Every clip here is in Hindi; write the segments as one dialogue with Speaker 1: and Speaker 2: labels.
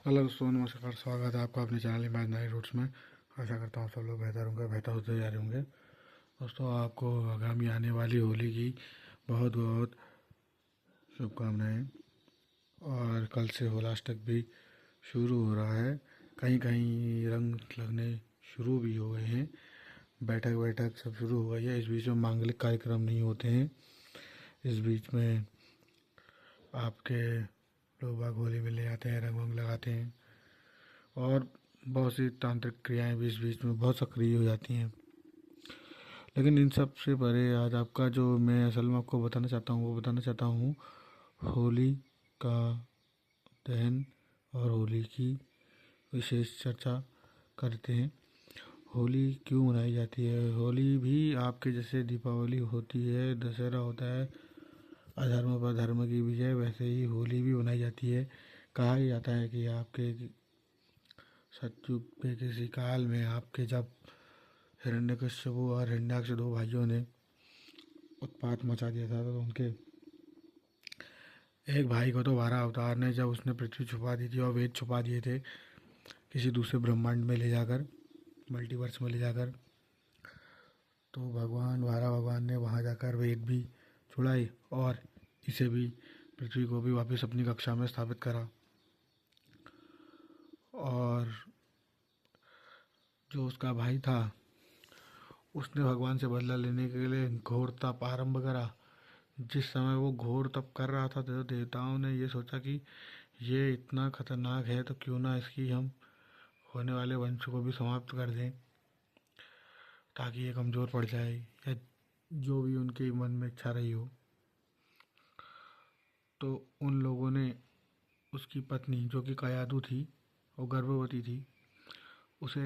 Speaker 1: हेलो दोस्तों, नमस्कार। स्वागत है आपका अपने चैनल इमेजिनरी रूट्स में। आशा करता हूँ सब लोग बेहतर होंगे, बेहतर होते जा रहे होंगे। दोस्तों, आपको आगामी आने वाली होली की बहुत बहुत शुभकामनाएं। और कल से होलाष्टक भी शुरू हो रहा है। कहीं कहीं रंग लगने शुरू भी हो गए हैं। बैठक बैठक सब शुरू हो गई है। इस बीच में मांगलिक कार्यक्रम नहीं होते हैं। इस बीच में आपके लोग बाग होली में ले आते हैं, रंग वंग लगाते हैं। और बहुत सी तांत्रिक क्रियाएं भी इस बीच में बहुत सक्रिय हो जाती हैं। लेकिन इन सब से परे आज आपका जो मैं असल में आपको बताना चाहता हूँ वो बताना चाहता हूँ होली का दहन और होली की विशेष चर्चा करते हैं। होली क्यों मनाई जाती है? होली भी आपके जैसे दीपावली होती है, दशहरा होता है, अधर्म पर धर्म की विजय, वैसे ही होली भी मनाई जाती है। कहा जाता है कि आपके सतयुग के किसी काल में आपके जब हिरण्यकश्यपु और हिरण्याक्ष दो भाइयों ने उत्पात मचा दिया था, तो उनके एक भाई को तो बारह अवतार ने जब उसने पृथ्वी छुपा दी थी और वेद छुपा दिए थे किसी दूसरे ब्रह्मांड में ले जाकर, मल्टीवर्स में ले जाकर, तो भगवान ने वहाँ जाकर वेद भी छुड़ाई और इसे भी, पृथ्वी को भी वापस अपनी कक्षा में स्थापित करा। और जो उसका भाई था उसने भगवान से बदला लेने के लिए घोर तप आरंभ करा। जिस समय वो घोर तप कर रहा था तो देवताओं ने ये सोचा कि ये इतना खतरनाक है तो क्यों ना इसकी हम होने वाले वंश को भी समाप्त कर दें, ताकि ये कमज़ोर पड़ जाए, या जो भी उनके मन में इच्छा रही हो। तो उन लोगों ने उसकी पत्नी जो कि कयादु थी, वो गर्भवती थी, उसे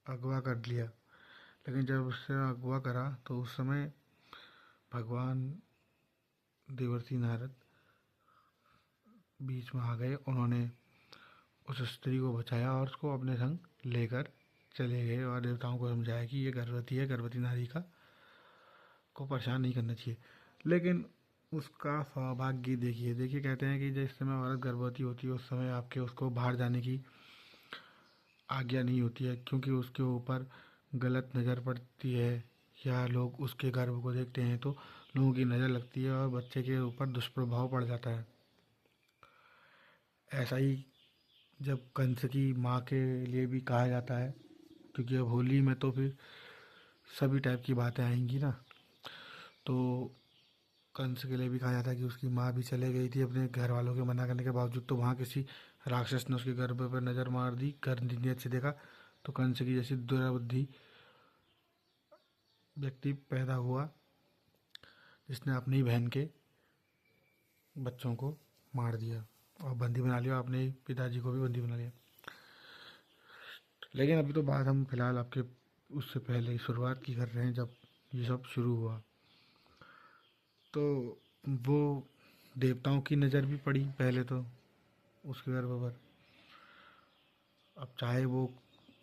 Speaker 1: अगवा कर लिया। लेकिन जब उससे अगवा करा तो उस समय भगवान देवर्षि नारद बीच में आ गए। उन्होंने उस स्त्री को बचाया और उसको अपने संग लेकर चले गए और देवताओं को समझाया कि ये गर्भवती है, गर्भवती नारी का को परेशान नहीं करना चाहिए। लेकिन उसका सौभाग्य देखिए देखिए, कहते हैं कि जिस समय औरत गर्भवती होती है उस समय आपके उसको बाहर जाने की आज्ञा नहीं होती है, क्योंकि उसके ऊपर गलत नज़र पड़ती है या लोग उसके गर्भ को देखते हैं तो लोगों की नज़र लगती है और बच्चे के ऊपर दुष्प्रभाव पड़ जाता है। ऐसा ही जब कंस की माँ के लिए भी कहा जाता है, क्योंकि अब होली में तो फिर सभी टाइप की बातें आएंगी ना। तो कंस के लिए भी कहा जाता है कि उसकी माँ भी चले गई थी अपने घर वालों के मना करने के बावजूद, तो वहाँ किसी राक्षस ने उसके गर्भ पर नज़र मार दी, कर नीयत से देखा, तो कंस की जैसी दुर्बुद्धि व्यक्ति पैदा हुआ जिसने अपनी बहन के बच्चों को मार दिया और बंदी बना लिया, अपने पिताजी को भी बंदी बना लिया। लेकिन अभी तो बात हम फिलहाल आपके उससे पहले शुरुआत की कर रहे हैं, जब ये सब शुरू हुआ तो वो देवताओं की नज़र भी पड़ी पहले तो उसके गर्भ पर। अब चाहे वो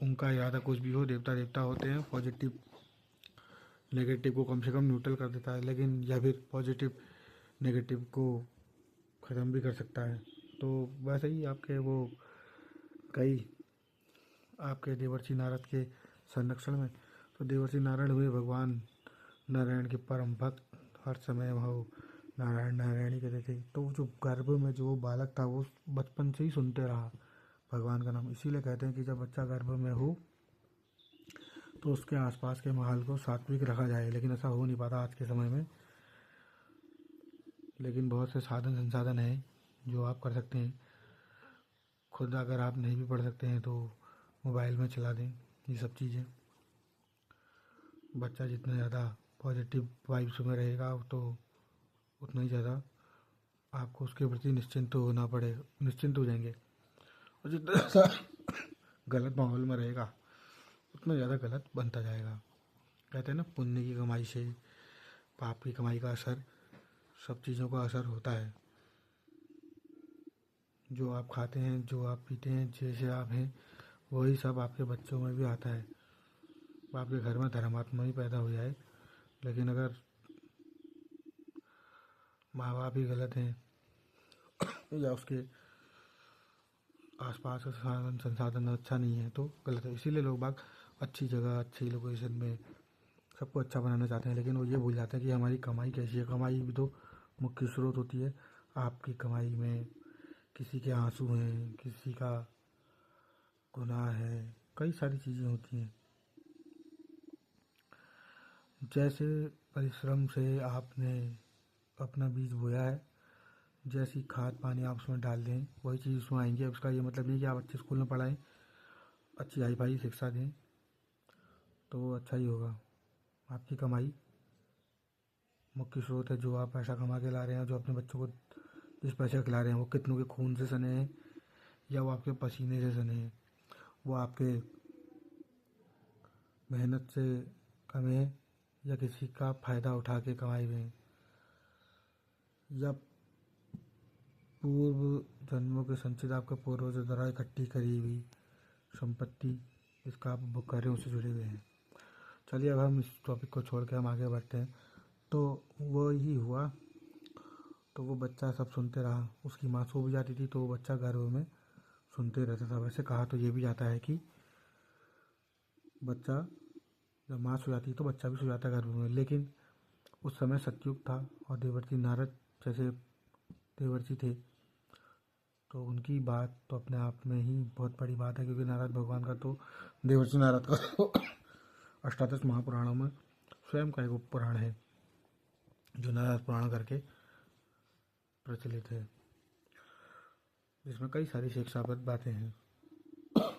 Speaker 1: उनका इरादा कुछ भी हो, देवता देवता होते हैं। पॉजिटिव नेगेटिव को कम से कम न्यूट्रल कर देता है, लेकिन या फिर पॉजिटिव नेगेटिव को ख़त्म भी कर सकता है। तो वैसे ही आपके वो कई आपके देवर्षि नारद के संरक्षण में, तो देवर्षि नारद हुए भगवान नारायण के परम भक्त। हर समय वो नारायण नारायण ही कहते थे। तो जो गर्भ में जो बालक था वो बचपन से ही सुनते रहा भगवान का नाम। इसीलिए कहते हैं कि जब बच्चा गर्भ में हो तो उसके आसपास के माहौल को सात्विक रखा जाए, लेकिन ऐसा हो नहीं पाता आज के समय में। लेकिन बहुत से साधन संसाधन हैं जो आप कर सकते हैं। खुद अगर आप नहीं भी पढ़ सकते हैं तो मोबाइल में चला दें ये सब चीज़ें। बच्चा जितना ज़्यादा पॉजिटिव वाइब्स में रहेगा तो उतना ही ज़्यादा आपको उसके प्रति निश्चिंत होना पड़ेगा, निश्चिंत हो जाएंगे। और जितना ज़्यादा गलत माहौल में रहेगा उतना ज़्यादा गलत बनता जाएगा। कहते हैं ना, पुण्य की कमाई से पाप की कमाई का असर, सब चीज़ों का असर होता है। जो आप खाते हैं, जो आप पीते हैं, जैसे आप हैं वही सब आपके बच्चों में भी आता है। आपके घर में धर्मात्मा ही पैदा हो जाए, लेकिन अगर माँ बाप ही गलत हैं या उसके आसपास का संसाधन अच्छा नहीं है तो गलत है। इसीलिए लोग बाग अच्छी जगह अच्छी लोकेशन में सबको अच्छा बनाना चाहते हैं, लेकिन वो ये भूल जाते हैं कि हमारी कमाई कैसी है। कमाई भी तो मुख्य स्रोत होती है। आपकी कमाई में किसी के आंसू हैं, किसी का गुनाह है, कई सारी चीज़ें होती हैं। जैसे परिश्रम से आपने अपना बीज बोया है, जैसी खाद पानी आप उसमें डाल दें वही चीज़ उसमें आएंगी। अब इसका ये मतलब नहीं कि आप अच्छे स्कूल में पढ़ाएं, अच्छी हाई फाई शिक्षा दें तो वो अच्छा ही होगा। आपकी कमाई मुख्य स्रोत है। जो आप पैसा कमा के ला रहे हैं, जो अपने बच्चों को जिस पैसे खिला रहे हैं, वो कितनों के खून से सने हैं या वो आपके पसीने से सने हैं, वो आपके मेहनत से कमे हैं या किसी का फ़ायदा उठा के कमाए हुए हैं, या पूर्व जन्मों के संचित आपके पूर्वजों द्वारा इकट्ठी करी हुई संपत्ति इसका आप बुक कार्यों से जुड़े हुए हैं। चलिए अब हम इस टॉपिक को छोड़ के हम आगे बढ़ते हैं। तो वो ही हुआ। तो वो बच्चा सब सुनते रहा। उसकी माँ सो भी जाती थी तो वो बच्चा गर्भ में सुनते रहता था। वैसे कहा तो ये भी जाता है कि बच्चा जब माँ सो जाती तो बच्चा भी सो जाता है गर्भ में, लेकिन उस समय सतयुग था और देवर्षि नारद जैसे देवर्षि थे, तो उनकी बात तो अपने आप में ही बहुत बड़ी बात है, क्योंकि नारद भगवान का तो देवर्षि नारद का तो अष्टादश महापुराणों में स्वयं का एक उप पुराण है जो नारद पुराण करके प्रचलित है, जिसमें कई सारी शिक्षाप्रद बातें हैं।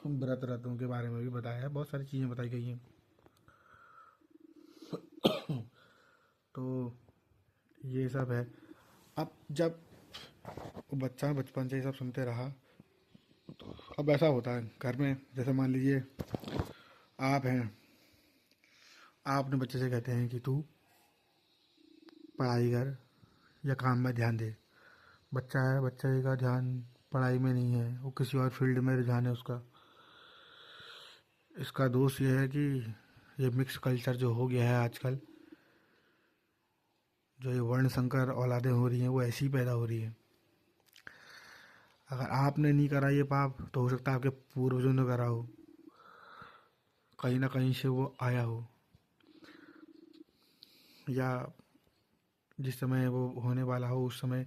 Speaker 1: व्रत रत्नों के बारे में भी बताया है, बहुत सारी चीज़ें बताई गई हैं। तो ये सब है। अब जब वो बच्चा बचपन से ये सब सुनते रहा, तो अब ऐसा होता है घर में, जैसे मान लीजिए आप हैं, आप अपने बच्चे से कहते हैं कि तू पढ़ाई कर या काम में ध्यान दे। बच्चा है, बच्चे का ध्यान पढ़ाई में नहीं है, वो किसी और फील्ड में रुझान है उसका। इसका दोष ये है कि ये मिक्स कल्चर जो हो गया है आजकल, जो ये वर्ण संकर औलादें हो रही हैं वो ऐसी पैदा हो रही है। अगर आपने नहीं करा ये पाप तो हो सकता है आपके पूर्वजों ने करा हो, कहीं ना कहीं से वो आया हो, या जिस समय वो होने वाला हो उस समय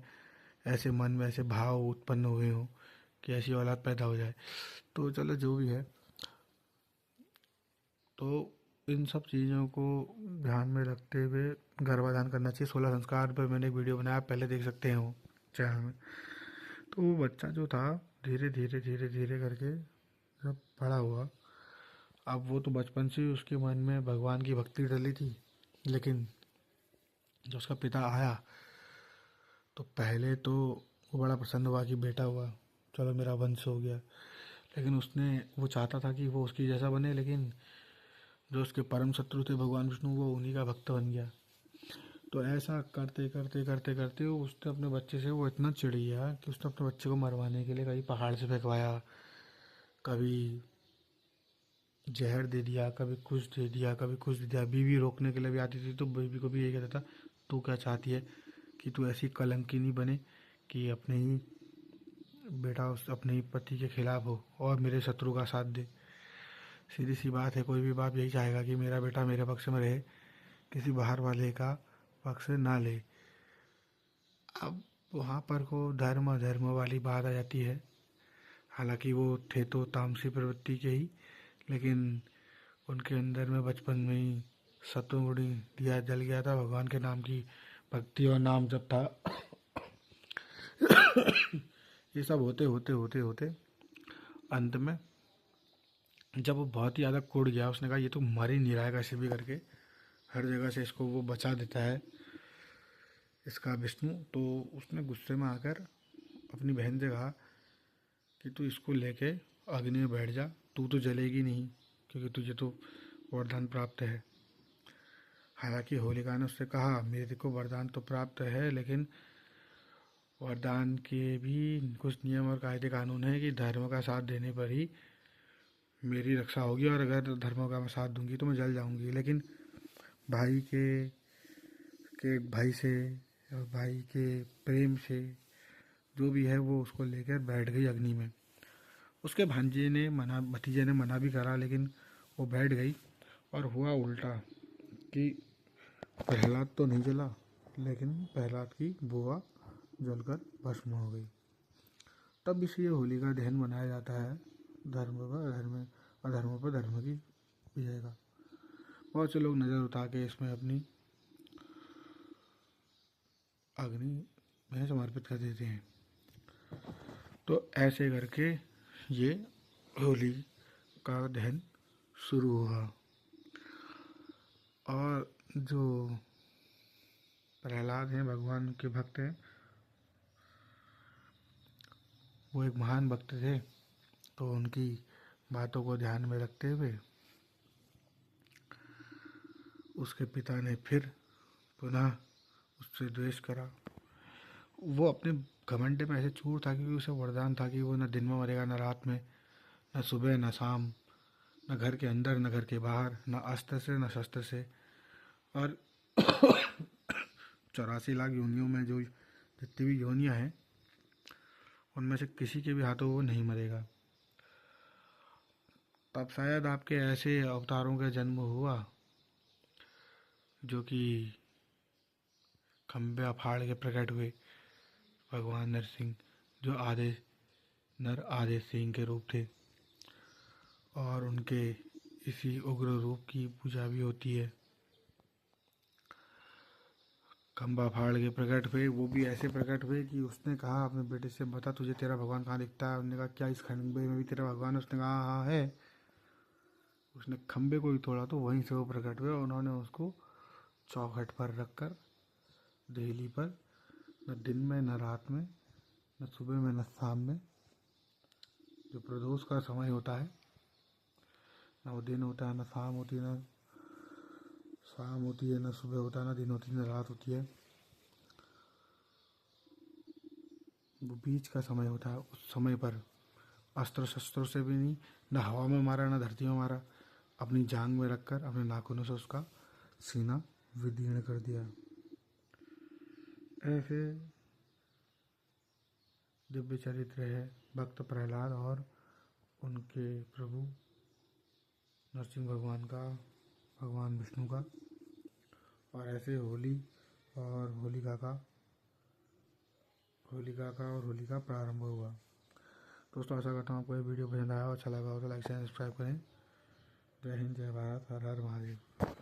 Speaker 1: ऐसे मन में ऐसे भाव उत्पन्न हुए हो कि ऐसी औलाद पैदा हो जाए। तो चलो जो भी है, तो इन सब चीज़ों को ध्यान में रखते हुए गर्भाधान करना चाहिए। 16 संस्कार पर मैंने एक वीडियो बनाया, आप पहले देख सकते हैं वो चैनल में। तो वो बच्चा जो था धीरे धीरे धीरे धीरे करके जब बड़ा हुआ, अब वो तो बचपन से ही उसके मन में भगवान की भक्ति डली थी, लेकिन जब उसका पिता आया तो पहले तो वो बड़ा प्रसन्न हुआ कि बेटा हुआ, चलो मेरा वंश हो गया। लेकिन उसने वो चाहता था कि वो उसकी जैसा बने, लेकिन जो उसके परम शत्रु थे भगवान विष्णु वो उन्हीं का भक्त बन गया। तो ऐसा करते करते करते करते उसने अपने बच्चे से वो इतना चिढ़ गया कि उसने अपने बच्चे को मरवाने के लिए कभी पहाड़ से फेंकवाया, कभी जहर दे दिया, कभी कुछ दे दिया, कभी कुछ दे दिया। बीवी रोकने के लिए भी आती थी तो बीवी को भी यही कहता था, तू क्या चाहती है कि तू ऐसी कलंकिनी बने कि अपने ही बेटा उस अपने ही पति के खिलाफ हो और मेरे शत्रु का साथ दे। सीधी सी बात है, कोई भी बाप यही चाहेगा कि मेरा बेटा मेरे पक्ष में रहे, किसी बाहर वाले का पक्ष ना ले। अब वहाँ पर को धर्म अधर्म वाली बात आ जाती है। हालांकि वो थे तो तामसी प्रवृत्ति के ही, लेकिन उनके अंदर में बचपन में ही सत्वगुण दिया जल गया था। भगवान के नाम की भक्ति और नाम जब था ये सब होते होते होते होते अंत में जब वो बहुत ही ज़्यादा कुड़ गया, उसने कहा ये तो मर ही नहीं रहा है कैसे भी करके, हर जगह से इसको वो बचा देता है इसका विष्णु। तो उसने गुस्से में आकर अपनी बहन से कहा कि तू इसको लेके अग्नि में बैठ जा, तू तो जलेगी नहीं क्योंकि तुझे तो वरदान प्राप्त है। हालांकि होलिका ने उससे कहा मेरे को वरदान तो प्राप्त है, लेकिन वरदान के भी कुछ नियम और कायदे कानून है कि धर्म का साथ देने पर ही मेरी रक्षा होगी, और अगर धर्म का मैं साथ दूंगी तो मैं जल जाऊंगी। लेकिन भाई के भाई से और भाई के प्रेम से जो भी है वो उसको लेकर बैठ गई अग्नि में। उसके भतीजे ने मना भी करा, लेकिन वो बैठ गई। और हुआ उल्टा कि प्रहलाद तो नहीं जला, लेकिन प्रहलाद की बुआ जलकर भस्म हो गई। तब इसे होली का दहन मनाया जाता है, धर्म पर धर्म, अधर्म पर धर्म की विजय का। बहुत से लोग नज़र उतार के इसमें अपनी अग्नि में समर्पित कर देते हैं। तो ऐसे करके ये होली का दहन शुरू हुआ। और जो प्रहलाद हैं, भगवान के भक्त हैं, वो एक महान भक्त थे। तो उनकी बातों को ध्यान में रखते हुए उसके पिता ने फिर पुनः उससे द्वेष करा। वो अपने घमंड में ऐसे चूर था, क्योंकि उसे वरदान था कि वो न दिन में मरेगा न रात में, न सुबह न शाम, न घर के अंदर न घर के बाहर, न अस्त्र से न शस्त्र से। और 84 लाख योनियों में जो जितनी भी योनियाँ हैं, उनमें से किसी के भी हाथों वो नहीं मरेगा। तब शायद आपके ऐसे अवतारों का जन्म हुआ जो कि खंभे फाड़ के प्रकट हुए। भगवान नरसिंह, जो आधे नर आधे सिंह के रूप थे, और उनके इसी उग्र रूप की पूजा भी होती है। खंभा फाड़ के प्रकट हुए, वो भी ऐसे प्रकट हुए कि उसने कहा अपने बेटे से, बता तुझे तेरा भगवान कहाँ दिखता है। उसने कहा क्या इस खंभे में भी तेरा भगवान है। उसने कहा हाँ है। उसने खंभे को ही तोड़ा तो वहीं से वो प्रकट हुए। उन्होंने उसको चौखट पर रखकर देहली पर न दिन में न रात में, न सुबह में न शाम में, जो प्रदोष का समय होता है, न वो दिन होता है न शाम होती है, न शाम होती है न सुबह होता है, न दिन होती है न रात होती है, वो बीच का समय होता है। उस समय पर अस्त्र शस्त्रों से भी नहीं, न हवा में मारा न धरती में मारा, अपनी जांग में रखकर अपने नाखूनों से उसका सीना विदीर्ण कर दिया। ऐसे दिव्य चरित्र है भक्त प्रहलाद और उनके प्रभु नरसिंह भगवान का, भगवान विष्णु का। और ऐसे होली और होलिका का और होली का प्रारंभ हुआ। दोस्तों आशा करता हूँ आपको ये वीडियो पसंद आया और अच्छा लगा हो तो लाइक शेयर सब्सक्राइब करें। जय हिंद, जय भारत, हर हर महादेव।